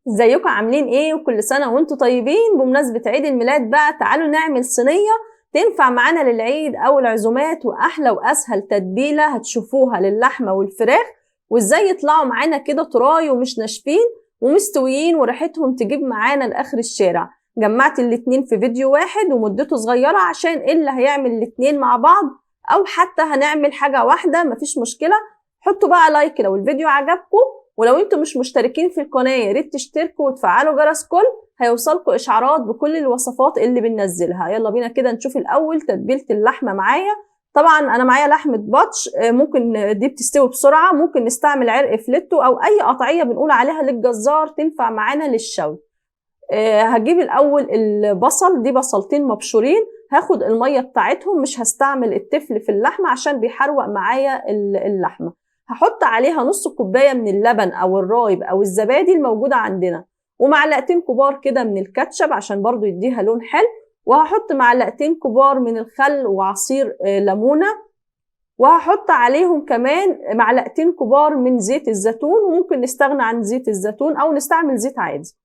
ازيكم عاملين ايه؟ وكل سنة وانتم طيبين. بمناسبة عيد الميلاد بقى تعالوا نعمل صينية تنفع معانا للعيد او العزومات، واحلى واسهل تتبيلة هتشوفوها للحمة والفراخ، وازاي يطلعوا معانا كده طراي ومش ناشفين ومستويين وريحتهم تجيب معانا لاخر الشارع. جمعت الاتنين في فيديو واحد ومدته صغيرة عشان اللي هيعمل الاتنين مع بعض او حتى هنعمل حاجة واحدة مفيش مشكلة. حطوا بقى لايك لو الفيديو عجبكم، ولو انتم مش مشتركين في القناة يا ريت تشتركوا وتفعلوا جرس كل هيوصلكوا اشعارات بكل الوصفات اللي بننزلها. يلا بينا كده نشوف الاول تتبيلة اللحمة معايا. طبعا انا معايا لحمة بطش، ممكن دي بتستوي بسرعة، ممكن نستعمل عرق فليتو او اي قطعية بنقول عليها للجزار تنفع معانا للشوي. هجيب الاول البصل، دي بصلتين مبشورين، هاخد المية بتاعتهم، مش هستعمل التفل في اللحمة عشان بيحروق معايا اللحمة. هحط عليها نص كوباية من اللبن او الرايب او الزبادي الموجودة عندنا، ومعلقتين كبار كده من الكاتشب عشان برضو يديها لون حلو، وهحط معلقتين كبار من الخل وعصير ليمونة، وهحط عليهم كمان معلقتين كبار من زيت الزيتون، وممكن نستغنى عن زيت الزيتون او نستعمل زيت عادي.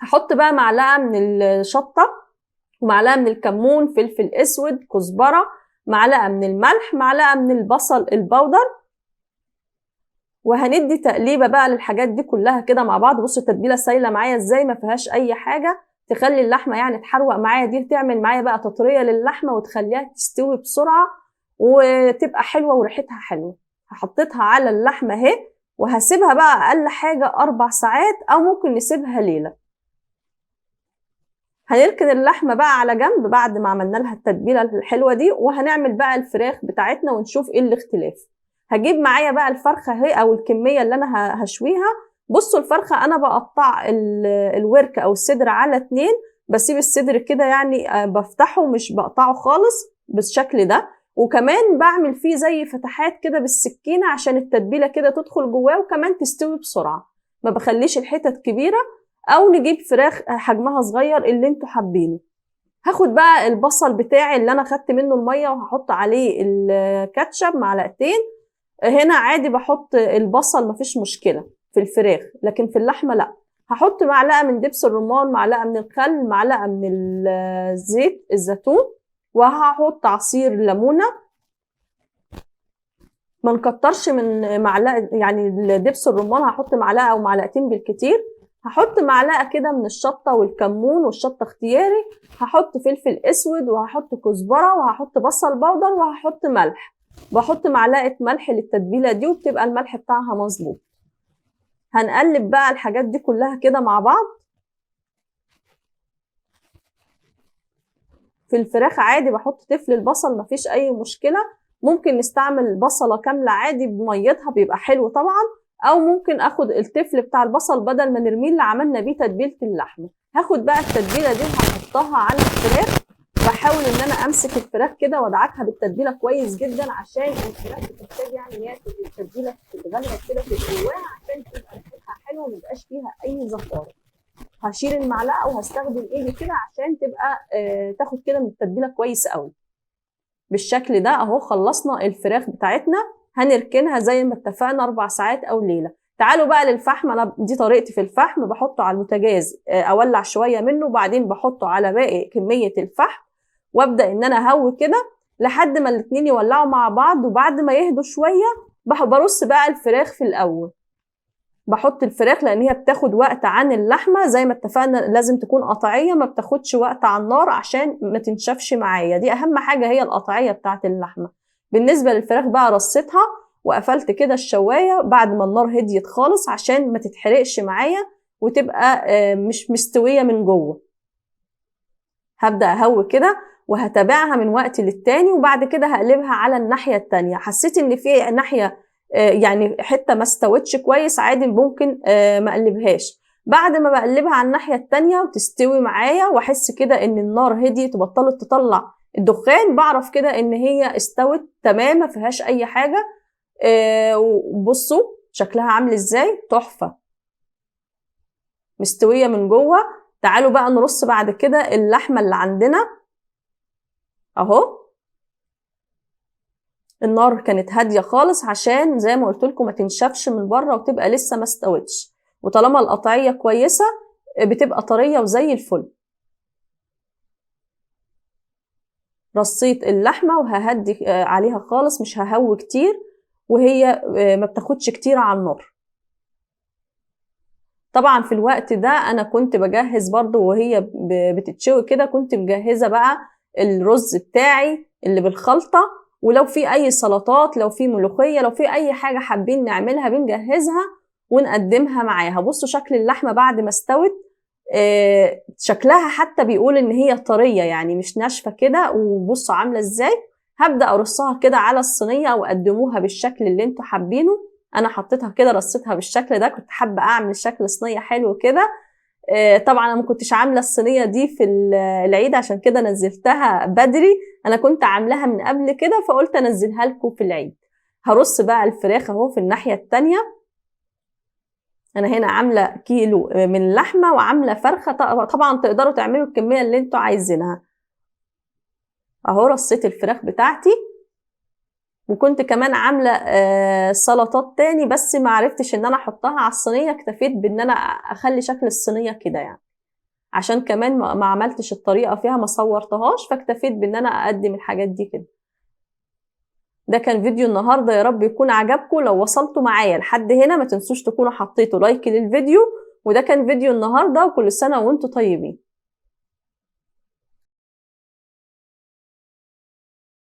هحط بقى معلقة من الشطة ومعلقة من الكمون، فلفل اسود، كزبرة، معلقة من الملح، معلقة من البصل البودر، وهندي تقليبة بقى للحاجات دي كلها كده مع بعض. بصوا التتبيلة سايلة معايا ازاي، ما فيهاش اي حاجة تخلي اللحمة يعني تحروق معايا، دي تعمل معايا بقى تطرية للحمة وتخليها تستوي بسرعة وتبقى حلوة وريحتها حلوة. هحطيتها على اللحمة اهي، وهسيبها بقى اقل حاجة 4 ساعات او ممكن نسيبها ليلة. هنركن اللحمة بقى على جنب بعد ما عملنا لها التتبيلة الحلوة دي، وهنعمل بقى الفراخ بتاعتنا ونشوف ايه الاختلاف. هجيب معايا بقى الفرخة اهي او الكمية اللي انا هشويها. بصوا الفرخة انا بقطع الورك او الصدر على 2، بسيب الصدر كده يعني بفتحه مش بقطعه خالص بالشكل ده، وكمان بعمل فيه زي فتحات كده بالسكينة عشان التتبيلة كده تدخل جواه وكمان تستوي بسرعة، ما بخليش الحتت كبيرة، او نجيب فراخ حجمها صغير اللي انتوا حابينه. هاخد بقى البصل بتاعي اللي انا خدت منه المية وهحط عليه الكاتشب معلقتين. هنا عادي بحط البصل مفيش مشكلة في الفراخ، لكن في اللحمة لا. هحط معلقة من دبس الرمان، معلقة من الخل، معلقة من زيت الزيتون، وهحط عصير ليمونة. ما نكترش من معلقة، يعني دبس الرمان هحط معلقة او معلقتين بالكتير. هحط معلقة كده من الشطة والكمون، والشطة اختياري. هحط فلفل اسود، وهحط كزبرة، وهحط بصل بودر، وهحط ملح. بحط معلقة ملح للتتبيلة دي وبتبقى الملح بتاعها مظبوط. هنقلب بقى الحاجات دي كلها كده مع بعض. في الفراخ عادي بحط تفل البصل مفيش اي مشكلة، ممكن نستعمل بصلة كاملة عادي بميتها بيبقى حلو طبعا، او ممكن اخد التفل بتاع البصل بدل ما نرميه اللي عملنا بيه تتبيلة اللحمة. هاخد بقى التتبيلة دي وهحطها على الفراخ، بحاول ان انا امسك الفراخ كده وادعكها بالتتبيلة كويس جدا عشان الفراخ بتحتاج يعني ان هي التتبيلة تتغلغل كده في جواها عشان تبقى ريحتها حلوة وميبقاش فيها اي زفارة. هشيل المعلقه وهستخدم ايدي كده عشان تبقى تاخد كده من التتبيله كويس قوي بالشكل ده اهو. خلصنا الفراخ بتاعتنا، هنركنها زي ما اتفقنا 4 ساعات او ليله. تعالوا بقى للفحم، انا دي طريقتي في الفحم، بحطه على البوتاجاز اولع شويه منه وبعدين بحطه على باقي كميه الفحم، وابدا ان انا اهوي كده لحد ما الاتنين يولعوا مع بعض، وبعد ما يهدوا شويه برص بقى الفراخ في الاول. بحط الفراخ لان هي بتاخد وقت عن اللحمه، زي ما اتفقنا لازم تكون قطعيه ما بتاخدش وقت على النار عشان ما تنشفش معايا، دي اهم حاجه هي القطعيه بتاعه اللحمه. بالنسبه للفراخ بقى رصيتها وقفلت كده الشوايه بعد ما النار هديت خالص عشان ما تتحرقش معايا وتبقى مش مستويه من جوه. هبدا اهوي كده وهتابعها من وقت للتاني، وبعد كده هقلبها على الناحيه التانيه. حسيت ان في ناحيه يعني حته ما استوتش كويس عادي ممكن ما اقلبهاش. بعد ما بقلبها على الناحيه التانيه وتستوي معايا واحس كده ان النار هديت وبطلت تطلع الدخان، بعرف كده ان هي استوت تمام ما فيهاش اي حاجه. وبصوا شكلها عامل ازاي، تحفه مستويه من جوه. تعالوا بقى نرص بعد كده اللحمه اللي عندنا اهو. النار كانت هاديه خالص عشان زي ما قلت لكم ما تنشفش من بره وتبقى لسه ما استوتش. وطالما القطعية كويسة بتبقى طرية وزي الفل. رصيت اللحمة وههدي عليها خالص، مش ههوي كتير، وهي ما بتاخدش كتير على النار. طبعا في الوقت ده انا كنت بجهز برضو وهي بتتشوي كده، كنت مجهزة بقى الرز بتاعي اللي بالخلطة، ولو في اي سلطات، لو في ملوخية، لو في اي حاجة حابين نعملها بنجهزها ونقدمها معاها. بصوا شكل اللحمة بعد ما استوت، شكلها حتى بيقول ان هي طرية يعني مش ناشفة كده. وبصوا عاملة ازاي. هبدأ ارصها كده على الصينية او قدموها بالشكل اللي انتوا حابينه. انا حطيتها كده رصيتها بالشكل ده، كنت حابة اعمل شكل صينية حلو كده. طبعا انا ما كنتش عاملة الصينية دي في العيد، عشان كده نزلتها بدري. انا كنت عاملاها من قبل كده فقلت انزلها لكم في العيد. هرص بقى الفراخ اهو في الناحية التانية. انا هنا عامله كيلو من اللحمه وعامله فرخه، طبعا تقدروا تعملوا الكميه اللي انتوا عايزينها. اهو رصيت الفراخ بتاعتي، وكنت كمان عامله سلطات تاني، بس ما عرفتش ان انا احطها على الصينيه، اكتفيت بان انا اخلي شكل الصينيه كده يعني، عشان كمان ما عملتش الطريقه فيها، ما صورتهاش، فاكتفيت بان انا اقدم الحاجات دي كده. ده كان فيديو النهاردة، يا رب يكون عجبكم. لو وصلتوا معايا لحد هنا ما تنسوش تكونوا حطيتوا لايك للفيديو. وده كان فيديو النهاردة، وكل سنة وانتم طيبين.